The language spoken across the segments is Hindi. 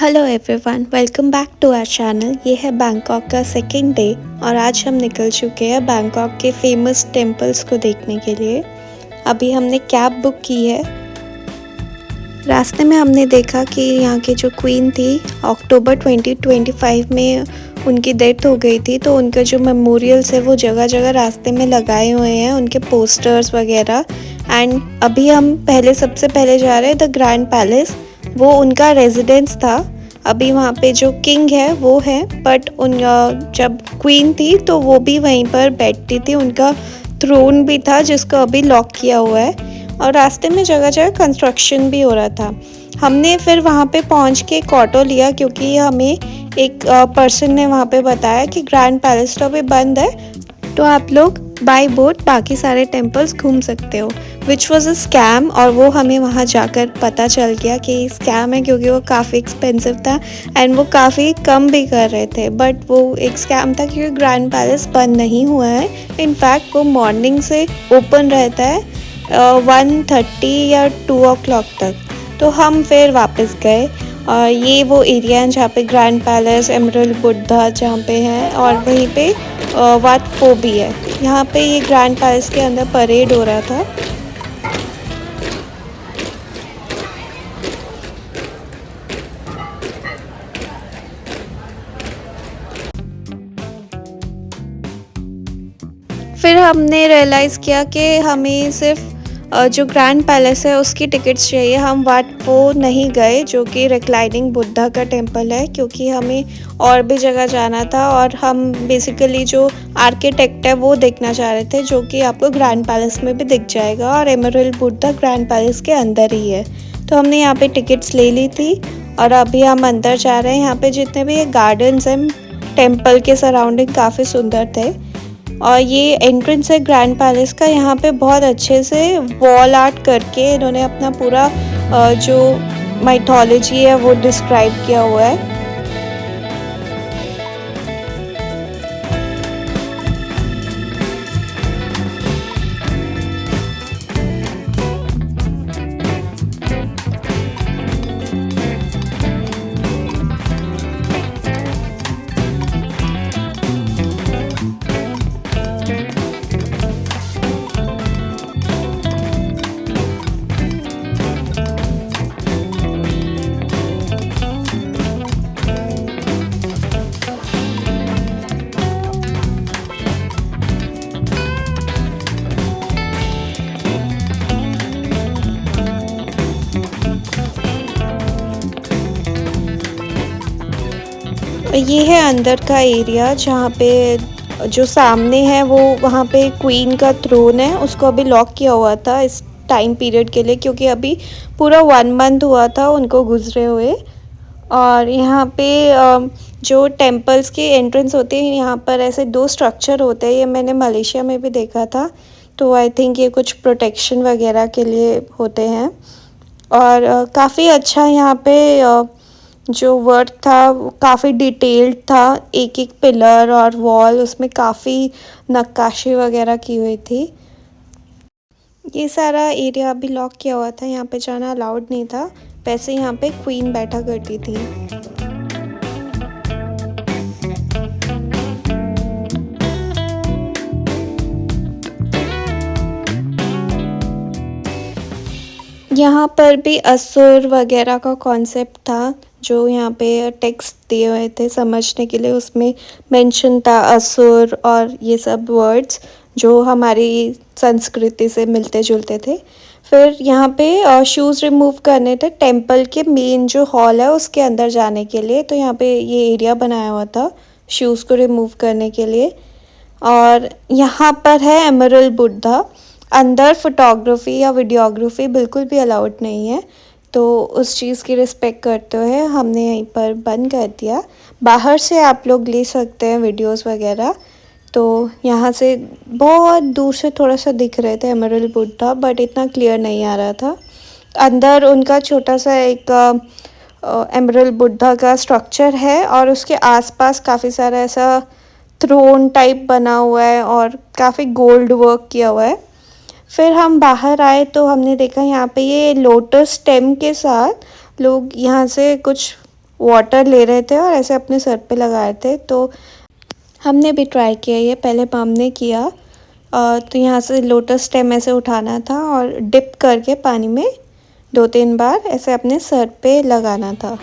Hello everyone, welcome back to our channel. ये है बैंकॉक का सेकेंड डे और आज हम निकल चुके हैं बैंकॉक के फेमस टेम्पल्स को देखने के लिए। अभी हमने कैब बुक की है। रास्ते में हमने देखा कि यहाँ की जो क्वीन थी अक्टूबर 2025 में उनकी डेथ हो गई थी, तो उनके जो मेमोरियल्स है वो जगह जगह रास्ते में लगाए हुए हैं, उनके पोस्टर्स वगैरह। एंड अभी हम सबसे पहले जा रहे हैं द ग्रैंड पैलेस। वो उनका रेजिडेंस था। अभी वहाँ पे जो किंग है वो है, बट जब क्वीन थी तो वो भी वहीं पर बैठती थी। उनका थ्रोन भी था जिसको अभी लॉक किया हुआ है। और रास्ते में जगह जगह कंस्ट्रक्शन भी हो रहा था। हमने फिर वहाँ पे पहुँच के एक ऑटो लिया, क्योंकि हमें एक पर्सन ने वहाँ पे बताया कि ग्रैंड पैलेस तो अभी बंद है, तो आप लोग बाय बोट बाकी सारे टेम्पल्स घूम सकते हो। विच वॉज अ स्कैम, और वो हमें वहाँ जाकर पता चल गया कि स्कैम है, क्योंकि वो काफ़ी एक्सपेंसिव था एंड वो काफ़ी कम भी कर रहे थे। बट वो एक स्कैम था, क्योंकि ग्रैंड पैलेस बंद नहीं हुआ है। इनफैक्ट वो मॉर्निंग से ओपन रहता है 1:30 या 2 o'clock तक। तो हम फिर वापस गए। और ये वो एरिया है जहाँ पे ग्रैंड पैलेस, एमरल्ड बुद्धा जहाँ पे हैं, और वहीं पे वाट पो भी है। यहाँ पे ये ग्रैंड पैलेस के अंदर परेड हो रहा था। फिर हमने रियलाइज़ किया कि हमें सिर्फ जो ग्रैंड पैलेस है उसकी टिकट्स चाहिए। हम वाट पो नहीं गए, जो कि रिक्लाइनिंग बुद्धा का टेम्पल है, क्योंकि हमें और भी जगह जाना था। और हम बेसिकली जो आर्किटेक्ट है वो देखना चाह रहे थे, जो कि आपको ग्रैंड पैलेस में भी दिख जाएगा, और एमरल्ड बुद्धा ग्रैंड पैलेस के अंदर ही है। तो हमने यहाँ पे टिकट्स ले ली थी और अभी हम अंदर जा रहे हैं। यहाँ पे जितने भी गार्डन्स हैं टेम्पल के सराउंडिंग काफ़ी सुंदर थे। और ये एंट्रेंस है ग्रैंड पैलेस का। यहाँ पे बहुत अच्छे से वॉल आर्ट करके इन्होंने अपना पूरा जो माइथोलॉजी है वो डिस्क्राइब किया हुआ है। ये है अंदर का एरिया, जहाँ पे जो सामने है वो वहाँ पे क्वीन का थ्रोन है। उसको अभी लॉक किया हुआ था इस टाइम पीरियड के लिए, क्योंकि अभी पूरा 1 month हुआ था उनको गुजरे हुए। और यहाँ पे जो टेम्पल्स के एंट्रेंस होते हैं, यहाँ पर ऐसे 2 स्ट्रक्चर होते हैं। ये मैंने मलेशिया में भी देखा था, तो आई थिंक ये कुछ प्रोटेक्शन वगैरह के लिए होते हैं। और काफ़ी अच्छा यहाँ पे जो वर्क था वो काफ़ी डिटेल्ड था। एक एक पिलर और वॉल, उसमें काफ़ी नक्काशी वगैरह की हुई थी। ये सारा एरिया अभी लॉक किया हुआ था, यहाँ पे जाना अलाउड नहीं था। वैसे यहाँ पे क्वीन बैठा करती थी। यहाँ पर भी असुर वगैरह का कॉन्सेप्ट था, जो यहाँ पे टेक्स्ट दिए हुए थे समझने के लिए। उसमें मेंशन था असुर और ये सब वर्ड्स जो हमारी संस्कृति से मिलते जुलते थे। फिर यहाँ पे शूज़ रिमूव करने थे टेम्पल के मेन जो हॉल है उसके अंदर जाने के लिए। तो यहाँ पे ये एरिया बनाया हुआ था शूज़ को रिमूव करने के लिए। और यहाँ पर है एमरल्ड बुद्धा। अंदर फोटोग्राफी या वीडियोग्राफी बिल्कुल भी अलाउड नहीं है, तो उस चीज़ की रिस्पेक्ट करते हुए हमने यहीं पर बंद कर दिया। बाहर से आप लोग ले सकते हैं वीडियोस वगैरह। तो यहाँ से बहुत दूर से थोड़ा सा दिख रहे थे एमरल्ड बुद्धा, बट इतना क्लियर नहीं आ रहा था। अंदर उनका छोटा सा एक एमरल्ड बुद्धा का स्ट्रक्चर है, और उसके आसपास काफ़ी सारा ऐसा थ्रोन टाइप बना हुआ है और काफ़ी गोल्ड वर्क किया हुआ है। फिर हम बाहर आए तो हमने देखा यहाँ पे ये लोटस स्टेम के साथ लोग यहाँ से कुछ वाटर ले रहे थे और ऐसे अपने सर पे लगा रहे थे। तो हमने भी ट्राई किया ये, पहले मम ने किया। तो यहाँ से लोटस स्टेम ऐसे उठाना था और डिप करके पानी में 2-3 बार ऐसे अपने सर पे लगाना था।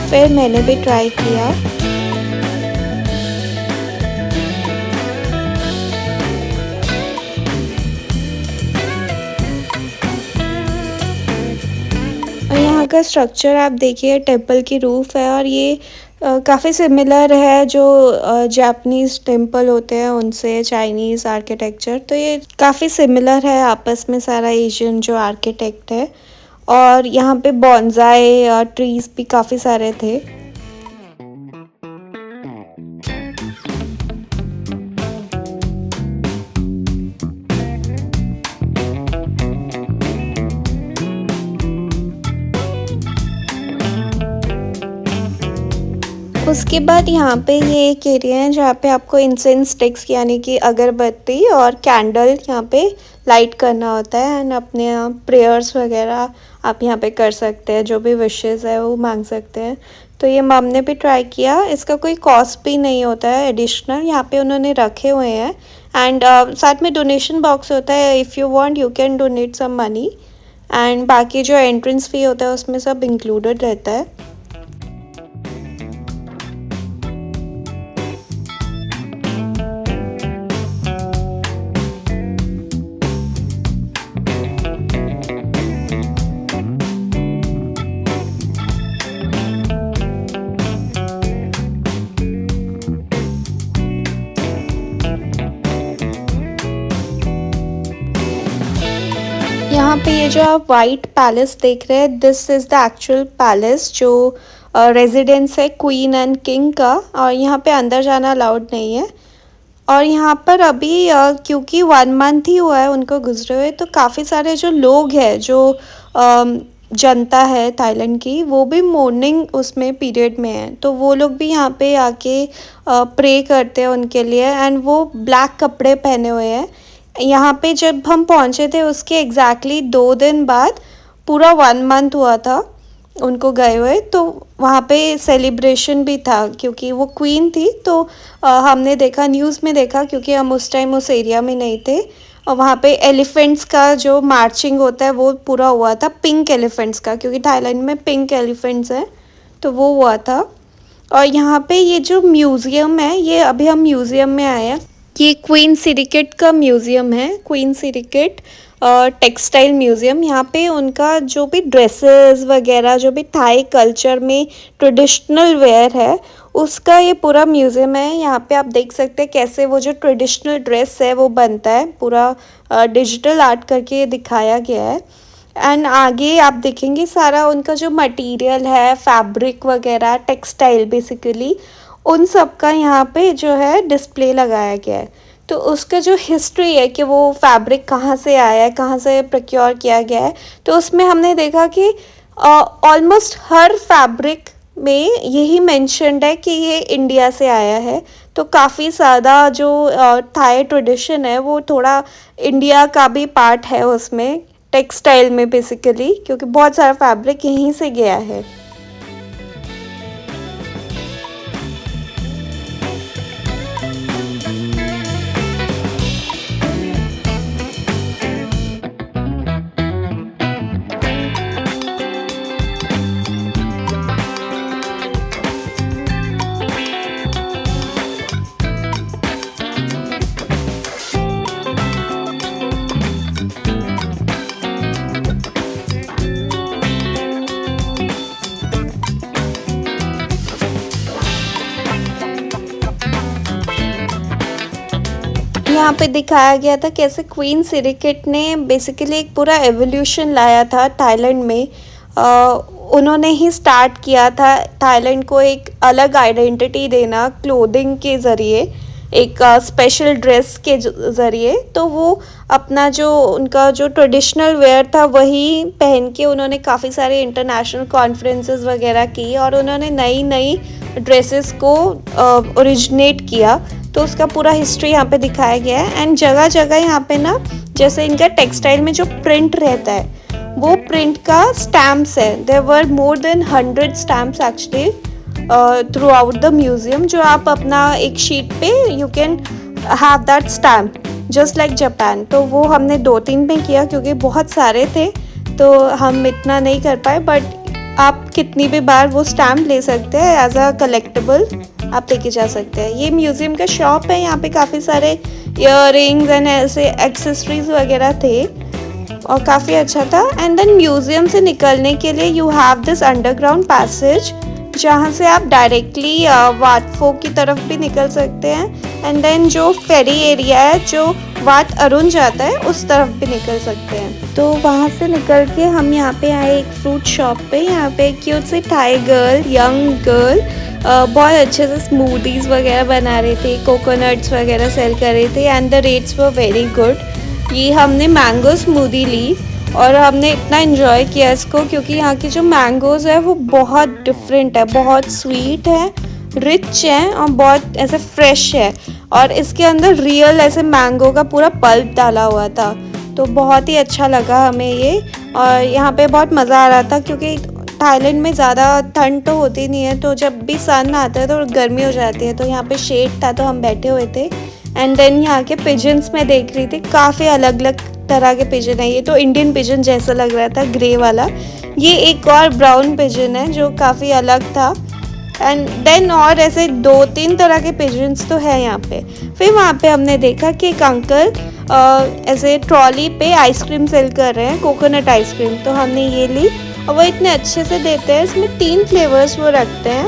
फिर मैंने भी ट्राई किया। और यहाँ का स्ट्रक्चर आप देखिए, टेम्पल की रूफ है और ये काफ़ी सिमिलर है जो जापानीज़ टेम्पल होते हैं उनसे, चाइनीज़ आर्किटेक्चर। तो ये काफ़ी सिमिलर है आपस में, सारा एशियन जो आर्किटेक्ट है। और यहाँ पे बॉन्साई ट्रीज़ भी काफ़ी सारे थे। उसके बाद यहाँ पे ये एक एरिया है जहाँ पे आपको इंसेंस स्टिक्स यानी कि अगरबत्ती और कैंडल यहाँ पे लाइट करना होता है एंड अपने प्रेयर्स वगैरह आप यहाँ पे कर सकते हैं, जो भी विशेस है वो मांग सकते हैं। तो ये मम ने भी ट्राई किया। इसका कोई कॉस्ट भी नहीं होता है एडिशनल, यहाँ पे उन्होंने रखे हुए हैं। एंड साथ में डोनेशन बॉक्स होता है, if you want you can donate some money. And बाकी जो एंट्रेंस फ़ी होता है उसमें सब इंक्लूडेड रहता है। यहाँ पे ये जो आप वाइट पैलेस देख रहे हैं, this is the actual palace जो रेजिडेंस है क्वीन एंड किंग का। और यहाँ पे अंदर जाना अलाउड नहीं है। और यहाँ पर अभी क्योंकि 1 मंथ ही हुआ है उनको गुजरे हुए, तो काफ़ी सारे जो लोग हैं, जो जनता है थाईलैंड की, वो भी मॉर्निंग उसमें पीरियड में है। तो वो लोग भी यहाँ पे आके प्रे करते हैं उनके लिए। एंड वो ब्लैक कपड़े पहने हुए हैं। यहाँ पे जब हम पहुँचे थे उसके एग्जैक्टली 2 दिन बाद पूरा 1 मंथ हुआ था उनको गए हुए। तो वहाँ पे सेलिब्रेशन भी था क्योंकि वो क्वीन थी। तो हमने देखा, न्यूज़ में देखा, क्योंकि हम उस टाइम उस एरिया में नहीं थे। और वहाँ पे एलिफेंट्स का जो मार्चिंग होता है वो पूरा हुआ था, पिंक एलिफेंट्स का, क्योंकि थाईलैंड में पिंक एलिफेंट्स हैं, तो वो हुआ था। और यहाँ पे ये जो म्यूज़ियम है, ये अभी हम म्यूज़ियम में आए हैं। ये क्वीन सिरिकेट का म्यूज़ियम है, क्वीन सिरिकेट टेक्सटाइल म्यूज़ियम। यहाँ पे उनका जो भी ड्रेसेस वगैरह, जो भी थाई कल्चर में ट्रेडिशनल वेयर है, उसका ये पूरा म्यूज़ियम है। यहाँ पे आप देख सकते हैं कैसे वो जो ट्रेडिशनल ड्रेस है वो बनता है, पूरा डिजिटल आर्ट करके ये दिखाया गया है। एंड आगे आप देखेंगे सारा उनका जो मटेरियल है, फैब्रिक वगैरह, टेक्सटाइल बेसिकली, उन सब का यहाँ पे जो है डिस्प्ले लगाया गया है। तो उसका जो हिस्ट्री है कि वो फैब्रिक कहाँ से आया है, कहाँ से प्रोक्योर किया गया है, तो उसमें हमने देखा कि ऑलमोस्ट हर फैब्रिक में यही मेंशन्ड है कि ये इंडिया से आया है। तो काफ़ी ज़्यादा जो थाई ट्रेडिशन है वो थोड़ा इंडिया का भी पार्ट है उसमें, टेक्सटाइल में बेसिकली, क्योंकि बहुत सारा फैब्रिक यहीं से गया है। यहाँ पे दिखाया गया था कैसे क्वीन सिरिकेट ने बेसिकली एक पूरा एवोल्यूशन लाया था थाईलैंड में। उन्होंने ही स्टार्ट किया था थाईलैंड को एक अलग आइडेंटिटी देना क्लोथिंग के ज़रिए, एक स्पेशल ड्रेस के ज़रिए। तो वो अपना जो उनका जो ट्रेडिशनल वेयर था वही पहन के उन्होंने काफ़ी सारे इंटरनेशनल कॉन्फ्रेंसेस वगैरह की और उन्होंने नई नई ड्रेसेस को ओरिजिनेट किया। तो उसका पूरा हिस्ट्री यहाँ पे दिखाया गया है। एंड जगह जगह यहाँ पे ना जैसे इनका टेक्सटाइल में जो प्रिंट रहता है वो प्रिंट का स्टैम्प्स है। There were more than 100 stamps actually through the museum, जो आप अपना एक शीट पे you can have that stamp just like Japan. तो वो हमने 2-3 में किया क्योंकि बहुत सारे थे तो हम इतना नहीं कर पाए, बट आप कितनी भी बार वो स्टैम्प ले सकते हैं एज अ कलेक्टेबल, आप लेके जा सकते हैं। ये म्यूज़ियम का शॉप है, यहाँ पे काफ़ी सारे इयररिंग्स एंड ऐसे एक्सेसरीज वगैरह थे और काफ़ी अच्छा था। एंड देन म्यूज़ियम से निकलने के लिए you have this underground passage, जहाँ से आप डायरेक्टली वाट फोक की तरफ भी निकल सकते हैं। एंड देन जो फेरी एरिया है जो वाट अरुण जाता है उस तरफ भी निकल सकते हैं। तो वहाँ से निकल के हम यहाँ पे आए एक फ्रूट शॉप पे। यहाँ पे क्यूट से थाई गर्ल, यंग गर्ल बहुत अच्छे से स्मूदीज़ वगैरह बना रहे थे, कोकोनट्स वगैरह सेल कर रहे थे and the rates were very good. ये हमने मैंगो स्मूदी ली और हमने इतना इन्जॉय किया इसको क्योंकि यहाँ की जो मैंगोज़ है वो बहुत डिफरेंट है, बहुत स्वीट है, रिच है और बहुत ऐसे फ्रेश है और इसके अंदर रियल ऐसे मैंगो का पूरा पल्प डाला हुआ था। तो बहुत ही अच्छा लगा हमें ये, और यहाँ पे बहुत मज़ा आ रहा था क्योंकि थाईलैंड में ज़्यादा ठंड तो होती नहीं है, तो जब भी सन आता है तो गर्मी हो जाती है। तो यहाँ पे शेड था तो हम बैठे हुए थे। एंड देन यहाँ के पिजन्स मैं देख रही थी, काफ़ी अलग अलग तरह के पिजन है। ये तो इंडियन पिजन जैसा लग रहा था, ग्रे वाला। ये एक और ब्राउन पिजन है जो काफ़ी अलग था। एंड देन और ऐसे 2-3 तरह के पिजन्स तो है यहाँ पे। फिर वहाँ पे हमने देखा कि एक अंकल ऐसे ट्रॉली पे आइसक्रीम सेल कर रहे हैं, कोकोनट आइसक्रीम। तो हमने ये ली और वो इतने अच्छे से देते हैं, इसमें 3 फ्लेवर्स वो रखते हैं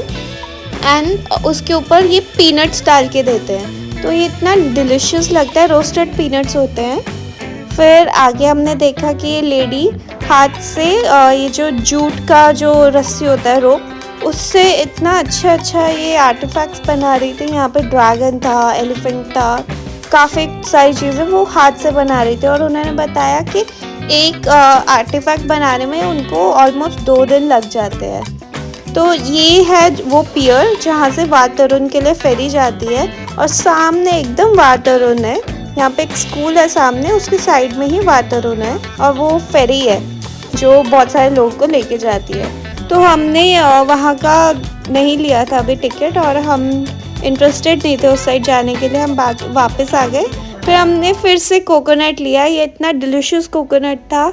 एंड उसके ऊपर ये पीनट्स डाल के देते हैं। तो ये इतना डिलिशियस लगता है, रोस्टेड पीनट्स होते हैं। फिर आगे हमने देखा कि ये लेडी हाथ से ये जो जूट का जो रस्सी होता है रोप, उससे इतना अच्छा ये आर्टिफैक्ट्स बना रही थी। यहाँ पे ड्रैगन था, एलिफेंट था, काफ़ी सारी चीज़ें वो हाथ से बना रही थी। और उन्होंने बताया कि एक आर्टिफैक्ट बनाने में उनको ऑलमोस्ट 2 दिन लग जाते हैं। तो ये है वो पियर जहाँ से वाट अरुण के लिए फेरी जाती है और सामने एकदम वाट अरुण है। यहाँ पे एक स्कूल है सामने, उसकी साइड में ही वाट अरुण है और वो फेरी है जो बहुत सारे लोगों को लेके जाती है। तो हमने वहाँ का नहीं लिया था अभी टिकट और हम इंटरेस्टेड नहीं थे उस साइड जाने के लिए, हम वापस आ गए। फिर हमने फिर से कोकोनट लिया, ये इतना डिलिशियस कोकोनट था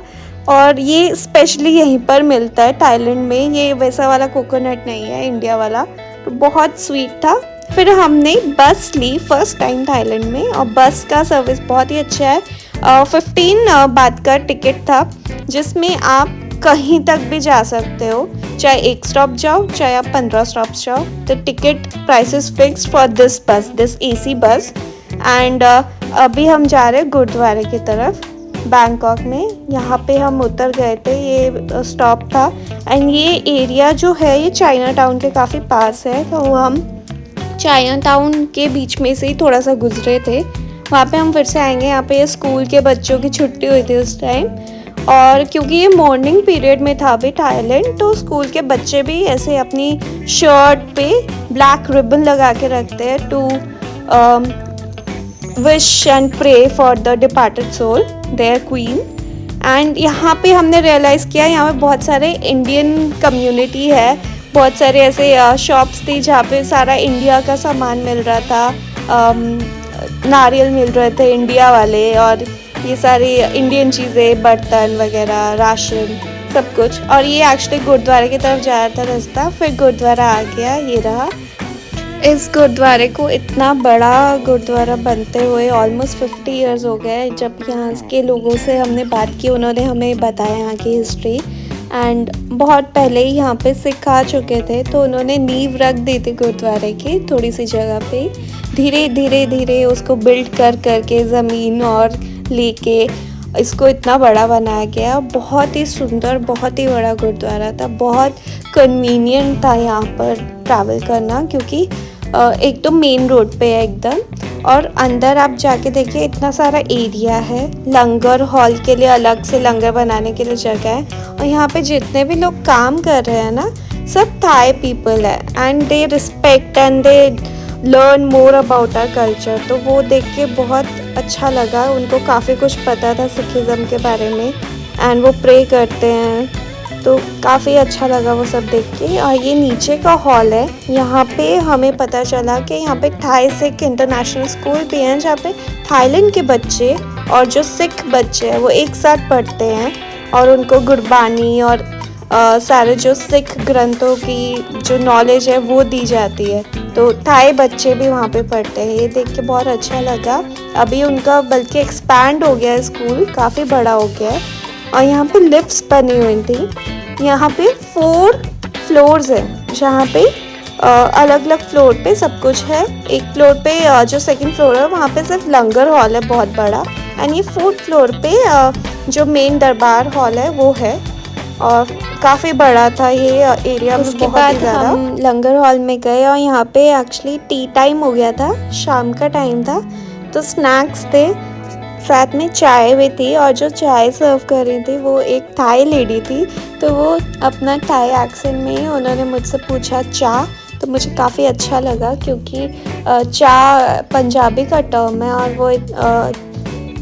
और ये स्पेशली यहीं पर मिलता है थाईलैंड में। ये वैसा वाला कोकोनट नहीं है इंडिया वाला, तो बहुत स्वीट था। फिर हमने बस ली फर्स्ट टाइम थाईलैंड में और बस का सर्विस बहुत ही अच्छा है। 15 बात का टिकट था जिसमें आप कहीं तक भी जा सकते हो, चाहे एक स्टॉप जाओ चाहे आप 15 स्टॉप्स जाओ। The ticket price is fixed for this बस, दिस AC बस। एंड अभी हम जा रहे हैं गुरुद्वारे की तरफ बैंकॉक में। यहाँ पे हम उतर गए थे, ये स्टॉप था। एंड ये एरिया जो है ये चाइना टाउन के काफ़ी पास है, तो हम चाइना टाउन के बीच में से ही थोड़ा सा गुजरे थे। वहाँ पे हम फिर से आएंगे। यहाँ पे ये स्कूल के बच्चों की छुट्टी हुई थी उस टाइम, और क्योंकि ये मॉर्निंग पीरियड में था अभी थाईलैंड, तो स्कूल के बच्चे भी ऐसे अपनी शर्ट पे ब्लैक रिबन लगा के रखते हैं to wish and pray for the departed soul, their queen. And यहाँ पे हमने रियलाइज़ किया यहाँ पे बहुत सारे इंडियन कम्युनिटी है, बहुत सारे ऐसे शॉप्स थी जहाँ पे सारा इंडिया का सामान मिल रहा था। नारियल मिल रहे थे इंडिया वाले और ये सारी इंडियन चीज़ें, बर्तन वगैरह, राशन, सब कुछ। और ये एक्चुअली गुरुद्वारे की तरफ जा रहा था रास्ता। फिर गुरुद्वारा आ गया, ये रहा। इस गुरुद्वारे को इतना बड़ा गुरुद्वारा बनते हुए ऑलमोस्ट 50 इयर्स हो गए। जब यहाँ के लोगों से हमने बात की, उन्होंने हमें बताया यहाँ की हिस्ट्री। एंड बहुत पहले ही यहाँ पे सिख आ चुके थे, तो उन्होंने नींव रख दी थी गुरुद्वारे की थोड़ी सी जगह पे। धीरे धीरे उसको बिल्ड करके ज़मीन और लेके इसको इतना बड़ा बनाया गया। बहुत ही सुंदर, बहुत ही बड़ा गुरुद्वारा था। बहुत कन्वीनियंट था यहाँ पर ट्रैवल करना क्योंकि एक तो मेन रोड पे है एकदम, और अंदर आप जाके देखिए इतना सारा एरिया है। लंगर हॉल के लिए अलग से लंगर बनाने के लिए जगह है। और यहाँ पे जितने भी लोग काम कर रहे हैं ना, सब थाई पीपल है and they respect and they learn more about our culture. तो वो देख के बहुत अच्छा लगा, उनको काफ़ी कुछ पता था सिखिज़्म के बारे में एंड वो प्रे करते हैं, तो काफ़ी अच्छा लगा वो सब देख के। और ये नीचे का हॉल है, यहाँ पे हमें पता चला कि यहाँ पे थाई सिख इंटरनेशनल स्कूल भी हैं जहाँ पे थाईलैंड के बच्चे और जो सिख बच्चे हैं वो एक साथ पढ़ते हैं और उनको गुरबानी और सारे जो सिख ग्रंथों की जो नॉलेज है वो दी जाती है। तो थाई बच्चे भी वहाँ पे पढ़ते हैं, ये देख के बहुत अच्छा लगा। अभी उनका बल्कि एक्सपैंड हो गया है, स्कूल काफ़ी बड़ा हो गया है। और यहाँ पे लिफ्ट्स बनी हुई थी। यहाँ पे 4 फ्लोर्स हैं जहाँ पे अलग अलग फ्लोर पे सब कुछ है। एक फ्लोर पे जो सेकंड फ्लोर है वहाँ पे सिर्फ लंगर हॉल है बहुत बड़ा, एंड ये 4th फ्लोर पे जो मेन दरबार हॉल है वो है और काफ़ी बड़ा था ये एरिया। उसके बाद हम लंगर हॉल में गए और यहाँ पे एक्चुअली टी टाइम हो गया था, शाम का टाइम था, तो स्नैक्स थे, साथ में चाय भी थी। और जो चाय सर्व कर रही थी वो एक थाई लेडी थी, तो वो अपना थाई एक्सेंट में ही उन्होंने मुझसे पूछा चा, तो मुझे काफ़ी अच्छा लगा क्योंकि चा पंजाबी का टर्म है और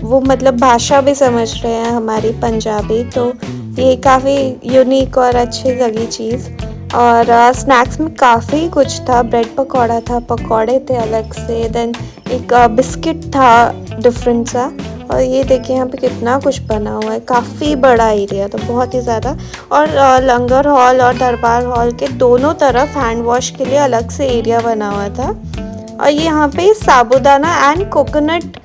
वो मतलब भाषा भी समझ रहे हैं हमारी पंजाबी, तो ये काफ़ी यूनिक और अच्छी लगी चीज़। और स्नैक्स में काफ़ी कुछ था, ब्रेड पकौड़ा था, पकौड़े थे अलग से, देन एक बिस्किट था डिफरेंट सा। और ये देखिए यहाँ पे कितना कुछ बना हुआ है, काफ़ी बड़ा एरिया था, बहुत ही ज़्यादा। और लंगर हॉल और दरबार हॉल के दोनों तरफ हैंड वॉश के लिए अलग से एरिया बना हुआ था। और ये यहाँ पे साबूदाना एंड कोकोनट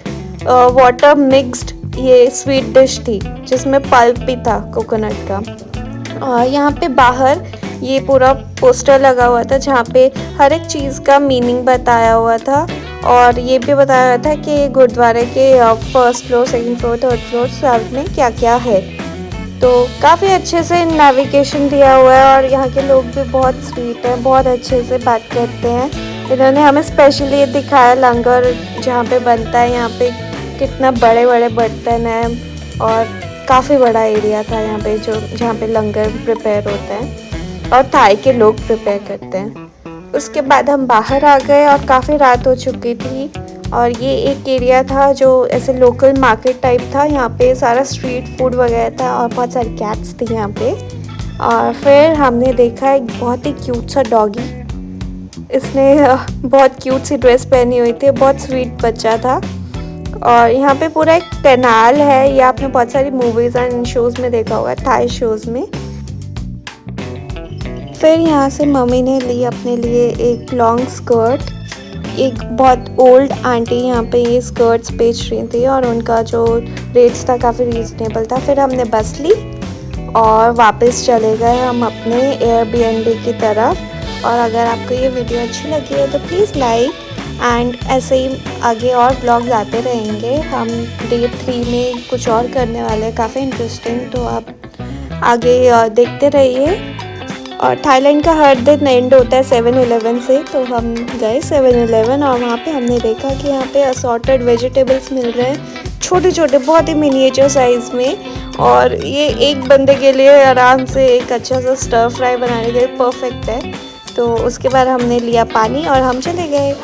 वाटर मिक्स्ड ये स्वीट डिश थी जिसमें पल्प भी था कोकोनट का। यहाँ पे बाहर ये पूरा पोस्टर लगा हुआ था जहाँ पे हर एक चीज़ का मीनिंग बताया हुआ था और ये भी बताया हुआ था कि गुरुद्वारे के 1st floor, 2nd floor, 3rd floor सब में क्या क्या है। तो काफ़ी अच्छे से नेविगेशन दिया हुआ है और यहाँ के लोग भी बहुत स्वीट हैं, बहुत अच्छे से बात करते हैं। इन्होंने हमें स्पेशली दिखाया लंगर जहाँ पे बनता है, यहाँ पे कितना बड़े बड़े बर्तन हैं और काफ़ी बड़ा एरिया था यहाँ पे जहाँ पे लंगर प्रिपेयर होता है और थाई के लोग प्रिपेयर करते हैं। उसके बाद हम बाहर आ गए और काफ़ी रात हो चुकी थी और ये एक एरिया था जो ऐसे लोकल मार्केट टाइप था, यहाँ पे सारा स्ट्रीट फूड वगैरह था और बहुत सारी कैट्स थी यहाँ पे। और फिर हमने देखा एक बहुत ही क्यूट सा डॉगी, इसने बहुत क्यूट सी ड्रेस पहनी हुई थी, बहुत स्वीट बच्चा था। और यहाँ पे पूरा एक कैनाल है, ये आपने बहुत सारी मूवीज़ एंड शोज़ में देखा होगा, थाई शोज़ में। फिर यहाँ से मम्मी ने ली अपने लिए एक लॉन्ग स्कर्ट, एक बहुत ओल्ड आंटी यहाँ पे ये स्कर्ट्स बेच रही थी और उनका जो रेट्स था काफ़ी रीज़नेबल था। फिर हमने बस ली और वापस चले गए हम अपने एयरबीएनबी की तरफ। और अगर आपको ये वीडियो अच्छी लगी है तो प्लीज़ लाइक एंड ऐसे ही आगे और ब्लॉग्स आते रहेंगे। हम डे 3 में कुछ और करने वाले हैं काफ़ी इंटरेस्टिंग, तो आप आगे देखते रहिए। और थाईलैंड का हर दिन एंड होता है 7-11 से, तो हम गए 7-11 और वहाँ पे हमने देखा कि यहाँ पे असॉर्टेड वेजिटेबल्स मिल रहे हैं, छोटे छोटे बहुत ही मिनिएचर साइज़ में, और ये एक बंदे के लिए आराम से एक अच्छा सा स्टर फ्राई बनाने के लिए परफेक्ट है। तो उसके बाद हमने लिया पानी और हम चले गए।